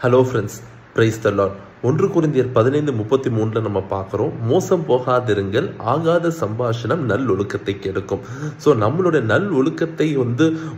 Hello friends, praise the Lord. 1 கொரிந்தியர் 15:33 நம்ம பார்க்குறோம். மோசம் போகாதிருங்கள், ஆகாத சம்பாஷணம் நல் ஒழுக்கத்தை கெடுக்கும். ஸோ நம்மளுடைய நல் ஒழுக்கத்தை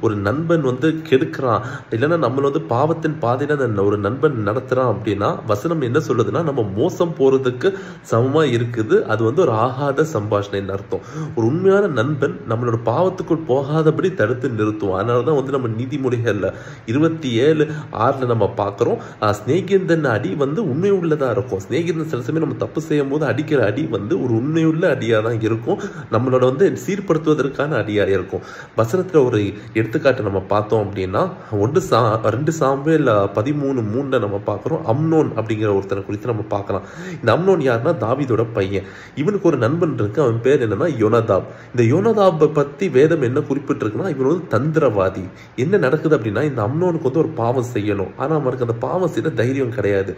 ஒரு நண்பன் கெடுக்கிறான், இல்லைன்னா நம்ம பாவத்தின் பாதையில ஒரு நண்பன் நடத்துகிறான் அப்படின்னா வசனம் என்ன சொல்லுதுன்னா நம்ம மோசம் போகிறதுக்கு சமமாக இருக்குது. அது ஒரு ஆகாத சம்பாஷணைன்னு அர்த்தம். ஒரு உண்மையான நண்பன் நம்மளோட பாவத்துக்குள் போகாதபடி தடுத்து நிறுத்துவோம். அதனால தான் நம்ம நீதிமொழிகளில் 27:6 நம்ம பார்க்குறோம். ஸ்நேகிதன் அடி உண்மை உள்ளதா இருக்கும். ஸ்நேகிதன் சில சமயம் நம்ம தப்பு செய்யும் போது அடிக்கிற அடி ஒரு உண்மையுள்ள அடியா தான் இருக்கும். நம்மளோட சீர்படுத்துவதற்கான அடியா இருக்கும். வசனத்துல ஒரு எடுத்துக்காட்டு நம்ம பார்த்தோம் அப்படின்னா 2 சாமுவேல் 13:3 நம்ம பார்க்கிறோம். அம்னோன் அப்படிங்கிற ஒருத்தனை குறித்து நம்ம பார்க்கலாம். இந்த அம்னோன் யாருன்னா தாவீதோட பையன். இவனுக்கு ஒரு நண்பன் இருக்கு. அவன் பேர் என்னன்னா யோனதாப். இந்த யோனதாபை பத்தி வேதம் என்ன குறிப்பிட்டிருக்குன்னா இவன் தந்திரவாதி. என்ன நடக்குது அப்படின்னா இந்த அம்னோனுக்கு ஒரு பாவம் செய்யணும், ஆனா அவனுக்கு அந்த பாவம் செய்ய தைரியம் கிடையாது.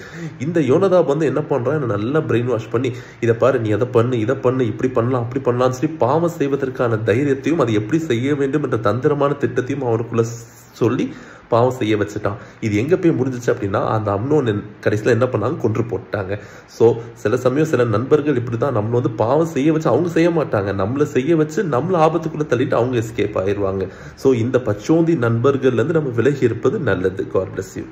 இந்த யோனதாப் என்ன பண்றான், நல்லா பிரெயின் வாஷ் பண்ணி இதை பாரு, நீ அதை பண்ணு, இதை பண்ணு, இப்படி பண்ணலாம், அப்படி பண்ணலாம்னு சொல்லி பாவம் செய்வதற்கான தைரியத்தையும் அதை எப்படி செய்ய வேண்டும் என்ற தந்திரமான திட்டத்தையும் அவனுக்குள்ள சொல்லி பாவம் செய்ய வச்சுட்டான். இது எங்க போய் முடிஞ்சிச்சு அப்படின்னா அந்த அம்னோன் கடைசியில் என்ன பண்ணாங்க, கொன்று போட்டாங்க. ஸோ சில சமயம் சில நண்பர்கள் இப்படிதான் நம்மள பாவம் செய்ய வச்சு அவங்க செய்ய மாட்டாங்க, நம்மளை செய்ய வச்சு நம்மள ஆபத்துக்குள்ள தள்ளிட்டு அவங்க எஸ்கேப் ஆயிடுவாங்க. ஸோ இந்த பச்சோந்தி நண்பர்கள்ல இருந்து நம்ம விலகி இருப்பது நல்லது. God bless you.